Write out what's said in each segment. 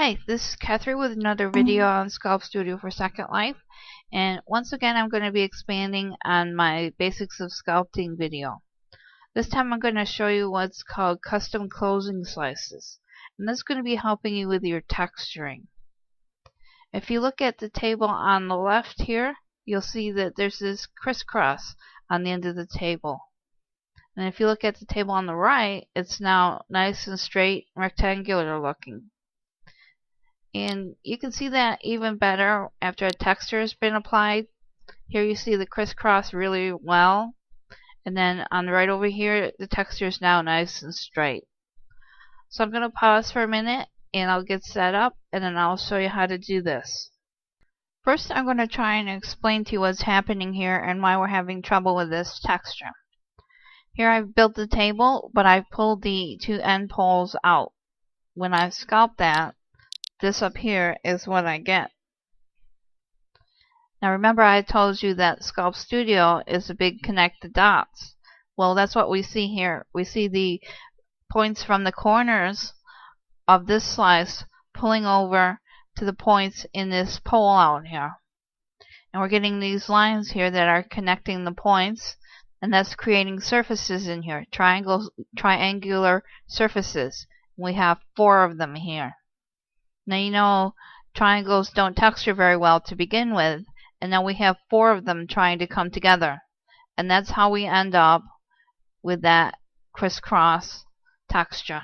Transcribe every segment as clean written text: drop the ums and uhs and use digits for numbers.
Hi, this is Catherine with another video on Sculpt Studio for Second Life, and once again I'm going to be expanding on my basics of sculpting video. This time I'm going to show you what's called custom closing slices, and this is going to be helping you with your texturing. If you look at the table on the left here, you'll see that there's this crisscross on the end of the table. And if you look at the table on the right, it's now nice and straight, rectangular looking. And you can see that even better after a texture has been applied. Here you see the crisscross really well, and then on the right over here the texture is now nice and straight. So I'm going to pause for a minute and I'll get set up, and then I'll show you how to do this. First I'm going to try and explain to you what's happening here and why we're having trouble with this texture. Here I've built the table, but I've pulled the two end poles out. When I sculpt that, this up here is what I get. Now remember I told you that Sculpt Studio is a big connected dots. Well, that's what we see here. We see the points from the corners of this slice pulling over to the points in this pole out here. And we're getting these lines here that are connecting the points, and that's creating surfaces in here, triangular surfaces. We have 4 of them here. Now you know triangles don't texture very well to begin with, and now we have 4 of them trying to come together, and that's how we end up with that crisscross texture.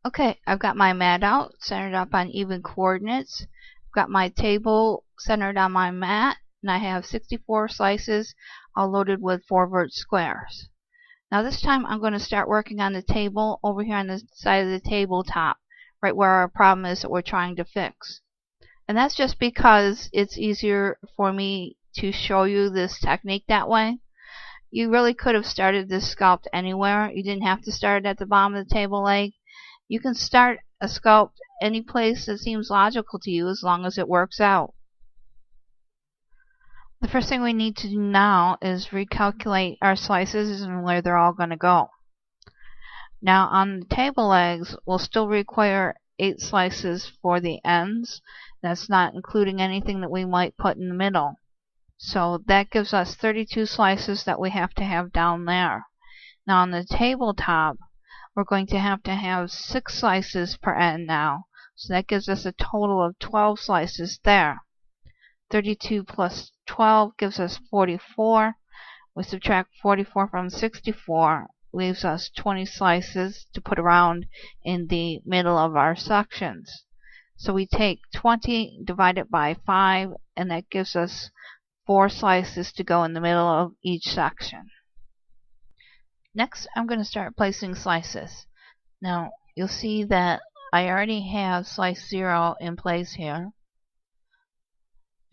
Okay, I've got my mat out, centered up on even coordinates. I've got my table centered on my mat, and I have 64 slices all loaded with 4 vert squares. Now this time I'm going to start working on the table over here on the side of the tabletop, right where our problem is that we're trying to fix. And that's just because it's easier for me to show you this technique that way. You really could have started this sculpt anywhere. You didn't have to start at the bottom of the table leg. You can start a sculpt any place that seems logical to you as long as it works out. The first thing we need to do now is recalculate our slices and where they're all going to go. Now on the table legs, we'll still require 8 slices for the ends. That's not including anything that we might put in the middle. So that gives us 32 slices that we have to have down there. Now on the tabletop, we're going to have 6 slices per end now. So that gives us a total of 12 slices there. 32 plus 12 gives us 44. We subtract 44 from 64, leaves us 20 slices to put around in the middle of our sections. So we take 20, divide it by 5, and that gives us 4 slices to go in the middle of each section. Next, I'm going to start placing slices. Now, you'll see that I already have slice 0 in place here.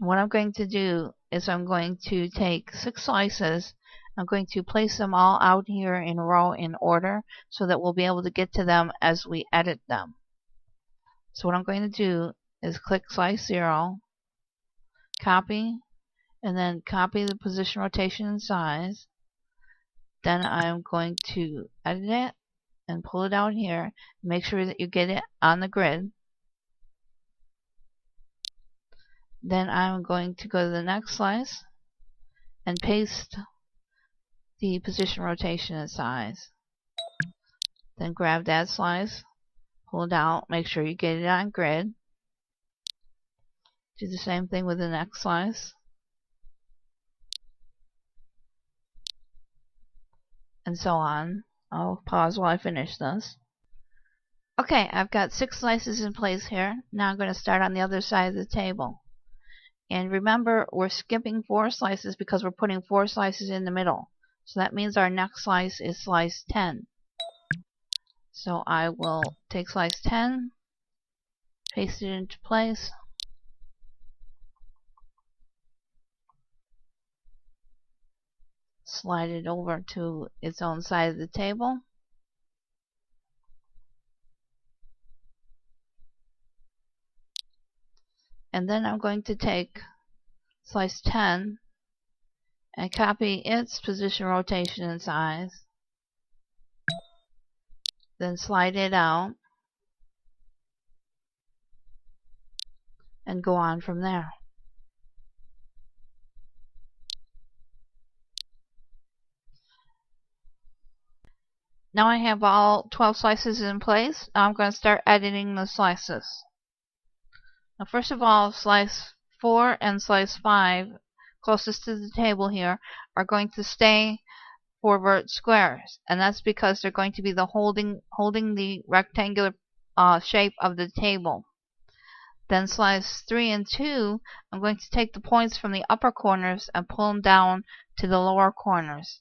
What I'm going to do is I'm going to take 6 slices. I'm going to place them all out here in a row in order so that we'll be able to get to them as we edit them. So what I'm going to do is click slice 0, copy, and then copy the position, rotation, and size. Then I'm going to edit it and pull it out here. Make sure that you get it on the grid. Then I'm going to go to the next slice and paste the position, rotation, and size. Then grab that slice, pull it out, make sure you get it on grid. Do the same thing with the next slice. And so on. I'll pause while I finish this. Okay, I've got 6 slices in place here. Now I'm going to start on the other side of the table. And remember, we're skipping 4 slices because we're putting 4 slices in the middle. So that means our next slice is slice 10. So I will take slice 10, paste it into place, slide it over to its own side of the table. And then I'm going to take slice 10 and copy its position, rotation, and size. Then slide it out and go on from there. Now I have all 12 slices in place. Now I'm going to start editing the slices. Now first of all, slice 4 and slice 5, closest to the table here, are going to stay forward squares, and that's because they're going to be the holding the rectangular shape of the table. Then slice 3 and 2, I'm going to take the points from the upper corners and pull them down to the lower corners.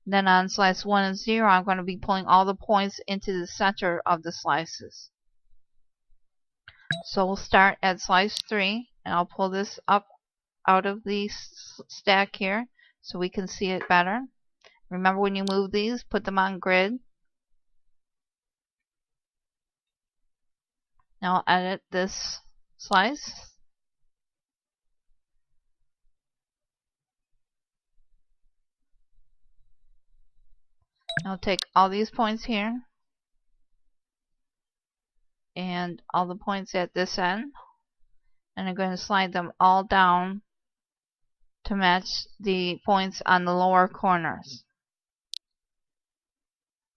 Then on slice 1 and 0, I'm going to be pulling all the points into the center of the slices. So we'll start at slice 3, and I'll pull this up out of the stack here so we can see it better. Remember, when you move these, put them on grid. Now I'll edit this slice. I'll take all these points here and all the points at this end, and I'm going to slide them all down to match the points on the lower corners.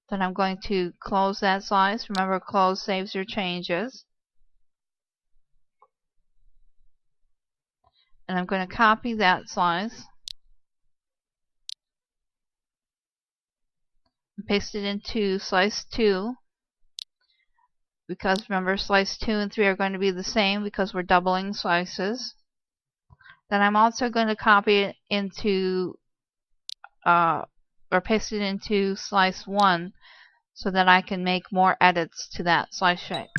Then I'm going to close that slice. Remember, close saves your changes. And I'm going to copy that slice and paste it into slice 2, because remember, slice 2 and 3 are going to be the same because we're doubling slices. Then I'm also going to copy it into or paste it into slice 1 so that I can make more edits to that slice shape.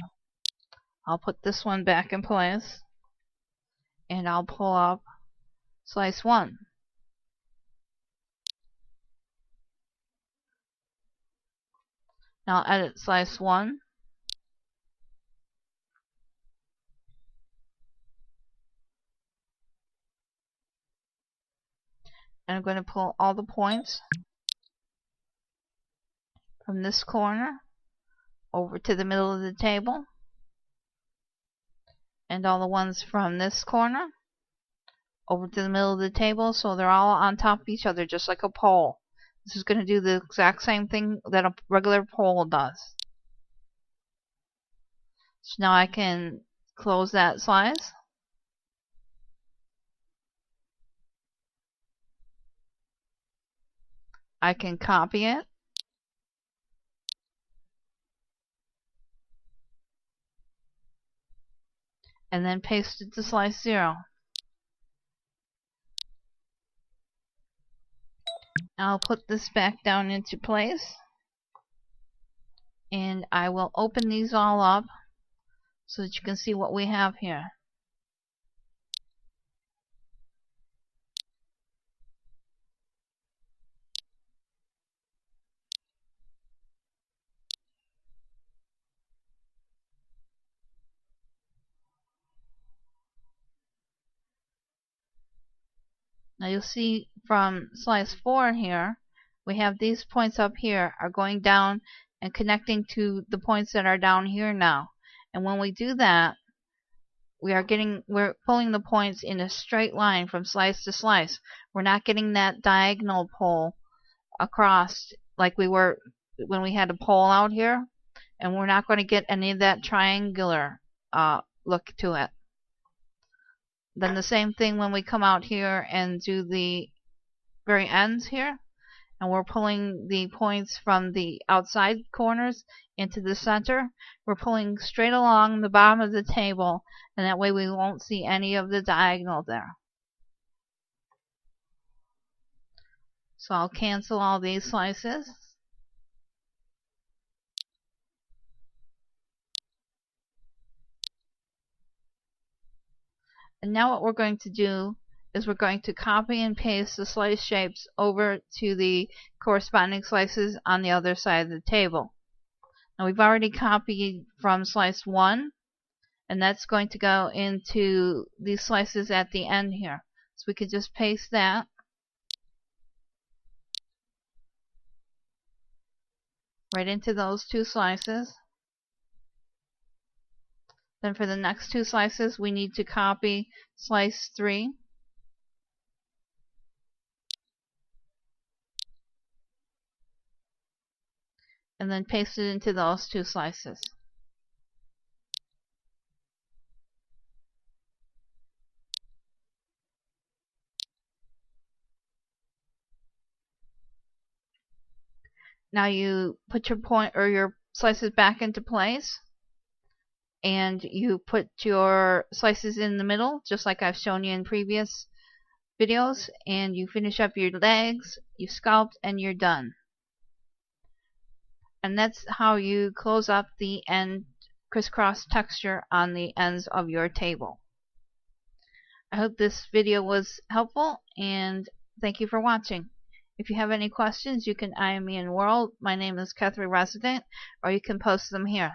I'll put this one back in place, and I'll pull up slice 1. Now I'll edit slice 1. And I'm going to pull all the points from this corner over to the middle of the table, and all the ones from this corner over to the middle of the table, so they're all on top of each other, just like a pole. This is going to do the exact same thing that a regular pole does. So now I can close that slice. I can copy it. And then paste it to slice 0. I'll put this back down into place, and I will open these all up so that you can see what we have here. Now you'll see from slice 4 here, we have these points up here are going down and connecting to the points that are down here now. And when we do that, we're pulling the points in a straight line from slice to slice. We're not getting that diagonal pull across like we were when we had a pole out here, and we're not going to get any of that triangular look to it. Then the same thing when we come out here and do the very ends here, and we're pulling the points from the outside corners into the center. We're pulling straight along the bottom of the table, and that way we won't see any of the diagonal there. So I'll cancel all these slices. And now what we're going to do is we're going to copy and paste the slice shapes over to the corresponding slices on the other side of the table. Now we've already copied from slice 1, and that's going to go into these slices at the end here. So we could just paste that. Right into those two slices. Then for the next two slices, we need to copy slice 3 and then paste it into those two slices. Now you put your point or your slices back into place, and you put your slices in the middle just like I've shown you in previous videos, and you finish up your legs, you sculpt, and you're done. And that's how you close up the end crisscross texture on the ends of your table. I hope this video was helpful, and thank you for watching. If you have any questions, you can IM me in World. My name is Catherine Resident, or you can post them here.